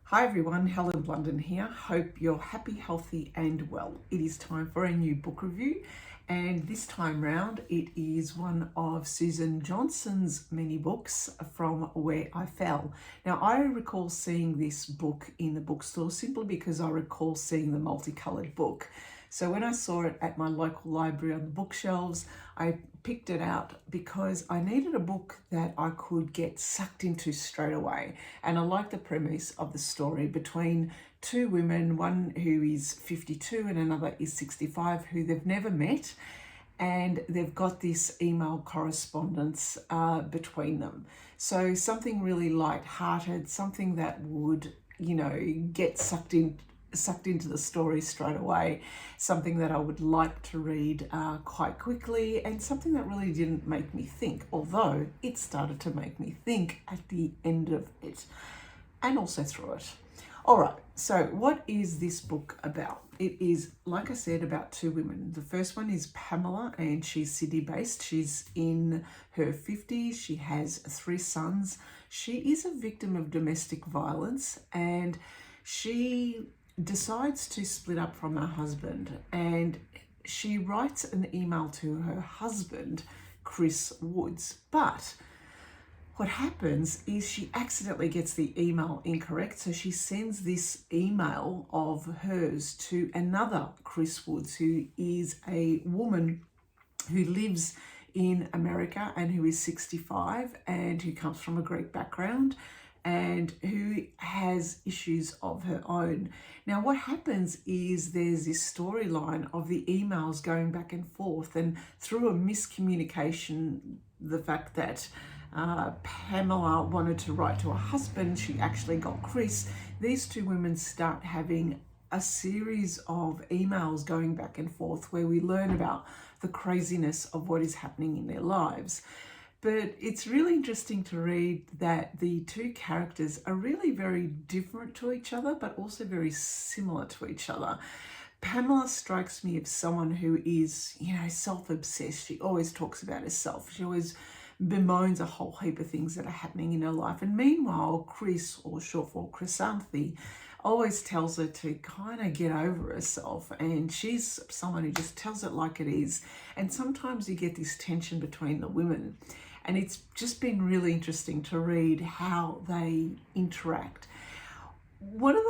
Hi everyone, Helen Blunden here. Hope you're happy, healthy and well. It is time for a new book review, and this time round it is one of Susan Johnson's many books from Where I Fell. Now I recall seeing this book in the bookstore simply because I recall seeing the multicoloured book. So when I saw it at my local library on the bookshelves, I picked it out because I needed a book that I could get sucked into straight away. And I like the premise of the story between two women, one who is 52 and another is 65, who they've never met. And they've got this email correspondence between them. So something really light-hearted, something that would, get sucked into the story straight away, something that I would like to read quite quickly, and something that really didn't make me think, although it started to make me think at the end of it and also through it. All right, so what is this book about? It is, like I said, about two women. The first one is Pamela, and she's Sydney-based. She's in her 50s. She has 3 sons. She is a victim of domestic violence, and she decides to split up from her husband, and she writes an email to her husband, Chris Woods. But what happens is she accidentally gets the email incorrect, so she sends this email of hers to another Chris Woods, who is a woman who lives in America and who is 65 and who comes from a Greek background and who has issues of her own. Now, what happens is there's this storyline of the emails going back and forth, and through a miscommunication, the fact that Pamela wanted to write to her husband, she actually got Chris. These two women start having a series of emails going back and forth where we learn about the craziness of what is happening in their lives. But it's really interesting to read that the two characters are really very different to each other, but also very similar to each other. Pamela strikes me as someone who is, self-obsessed. She always talks about herself. She always bemoans a whole heap of things that are happening in her life. And meanwhile, Chris, or short for Chrysanthi, always tells her to kind of get over herself, and she's someone who just tells it like it is. And sometimes you get this tension between the women, and it's just been really interesting to read how they interact. One of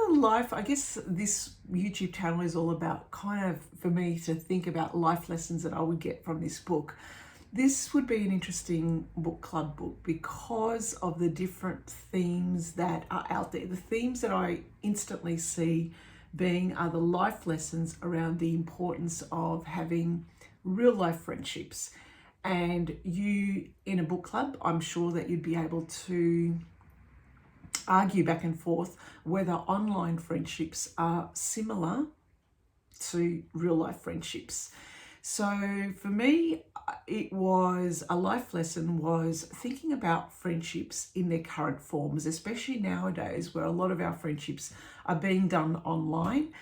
I guess this YouTube channel is all about kind of, for me, to think about life lessons that I would get from this book. This would be an interesting book club book because of the different themes that are out there. The themes that I instantly see being are the life lessons around the importance of having real life friendships. And you, in a book club, I'm sure that you'd be able to argue back and forth whether online friendships are similar to real life friendships. So for me, it was a life lesson was thinking about friendships in their current forms, especially nowadays where a lot of our friendships are being done online,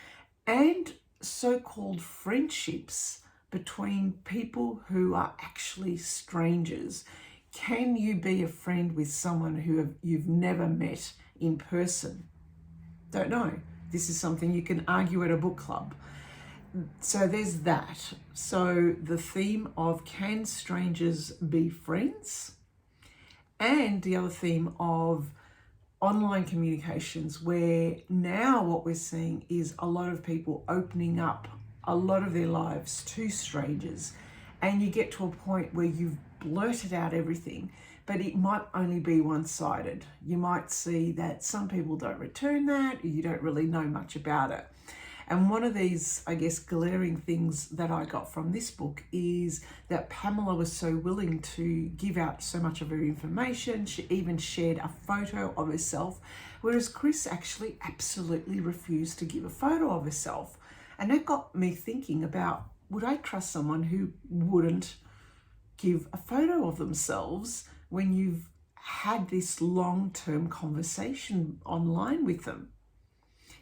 and so-called friendships between people who are actually strangers. Can you be a friend with someone who you've never met in person? Don't know. This is something you can argue at a book club. So there's that. So the theme of can strangers be friends? And the other theme of online communications, where now what we're seeing is a lot of people opening up a lot of their lives to strangers. And you get to a point where you've blurted out everything, but it might only be one-sided. You might see that some people don't return that, or you don't really know much about it. And one of these, I guess, glaring things that I got from this book is that Pamela was so willing to give out so much of her information. She even shared a photo of herself, whereas Chris actually absolutely refused to give a photo of herself. And that got me thinking about, would I trust someone who wouldn't give a photo of themselves when you've had this long-term conversation online with them?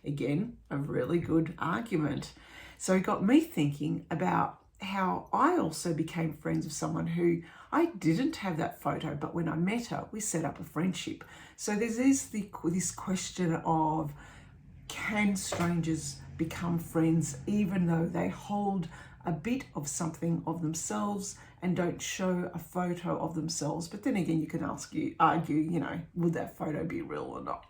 Again, a really good argument. So it got me thinking about how I also became friends with someone who I didn't have that photo, but when I met her, we set up a friendship. So there's this question of, can strangers become friends even though they hold a bit of something of themselves and don't show a photo of themselves? But then again, you can argue, would that photo be real or not?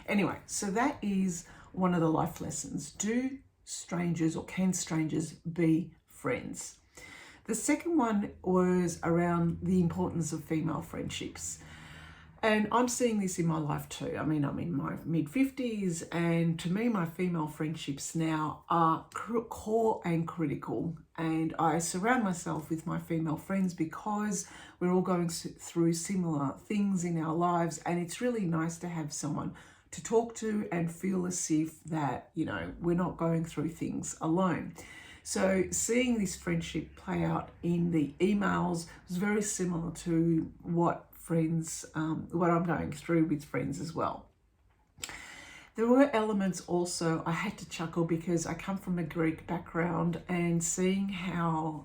Anyway, so that is one of the life lessons. Do strangers, or can strangers be friends? The second one was around the importance of female friendships. And I'm seeing this in my life too. I mean, I'm in my mid-50s, and to me, my female friendships now are core and critical. And I surround myself with my female friends because we're all going through similar things in our lives. And it's really nice to have someone to talk to and feel as if that, we're not going through things alone. So seeing this friendship play out in the emails was very similar to what I'm going through with friends as well. There were elements also, I had to chuckle because I come from a Greek background, and seeing how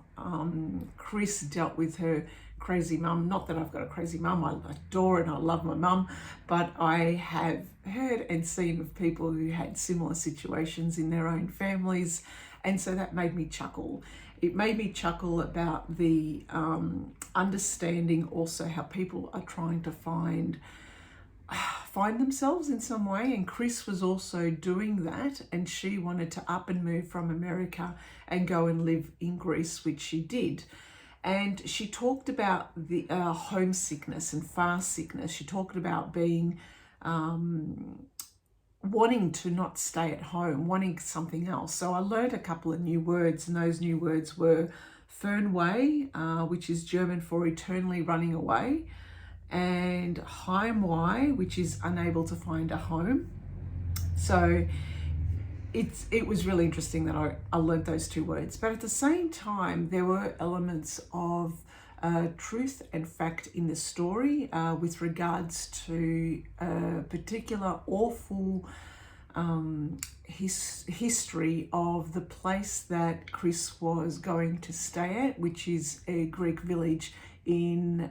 Chris dealt with her crazy mum. Not that I've got a crazy mum, I adore and I love my mum, but I have heard and seen of people who had similar situations in their own families, and so that made me chuckle. It made me chuckle about the understanding also how people are trying to find themselves in some way. And Chris was also doing that, and she wanted to up and move from America and go and live in Greece, which she did. And she talked about the homesickness and far sickness. She talked about being wanting to not stay at home, wanting something else. So I learned a couple of new words, and those new words were Fernweh, which is German for eternally running away, and Heimweh, which is unable to find a home. So it was really interesting that I learned those two words. But at the same time, there were elements of truth and fact in the story with regards to a particular awful history of the place that Chris was going to stay at, which is a Greek village in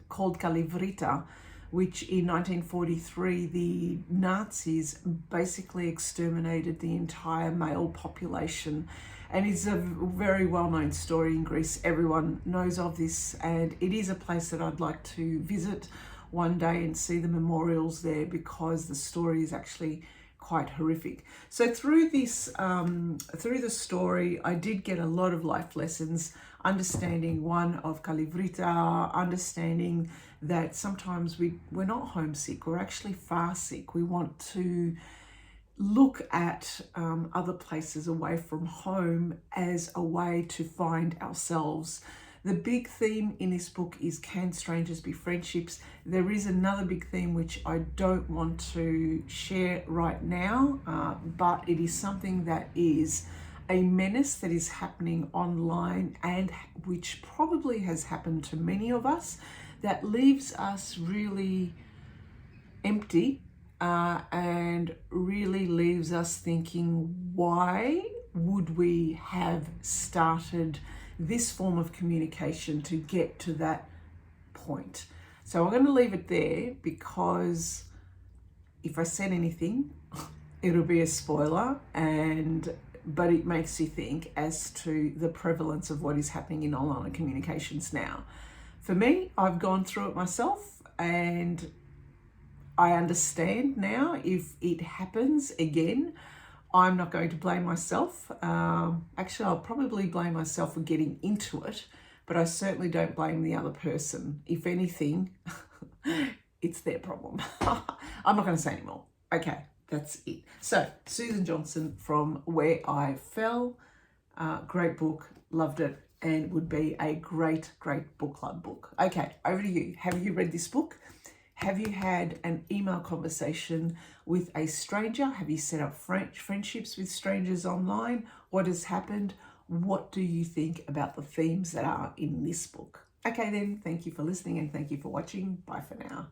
called Kalivrita, which in 1943 the Nazis basically exterminated the entire male population. And it's a very well-known story in Greece. Everyone knows of this, and it is a place that I'd like to visit one day and see the memorials there, because the story is actually quite horrific. So through this, through the story, I did get a lot of life lessons, understanding one of Kalivrita, understanding that sometimes we're not homesick, we're actually far sick. We want to look at other places away from home as a way to find ourselves. The big theme in this book is, can strangers be friendships? There is another big theme which I don't want to share right now, but it is something that is a menace that is happening online, and which probably has happened to many of us, that leaves us really empty and really leaves us thinking, why would we have started this form of communication to get to that point? So I'm going to leave it there, because if I said anything, it'll be a spoiler, but it makes you think as to the prevalence of what is happening in online communications now. For me, I've gone through it myself, and I understand now if it happens again. I'm not going to blame myself. Actually, I'll probably blame myself for getting into it, but I certainly don't blame the other person. If anything, it's their problem. I'm not going to say anymore. Okay, that's it. So, Susan Johnson from Where I Fell. Great book, loved it, and would be a great, great book club book. Okay, over to you. Have you read this book? Have you had an email conversation with a stranger? Have you set up friendships with strangers online? What has happened? What do you think about the themes that are in this book? Okay then, thank you for listening and thank you for watching. Bye for now.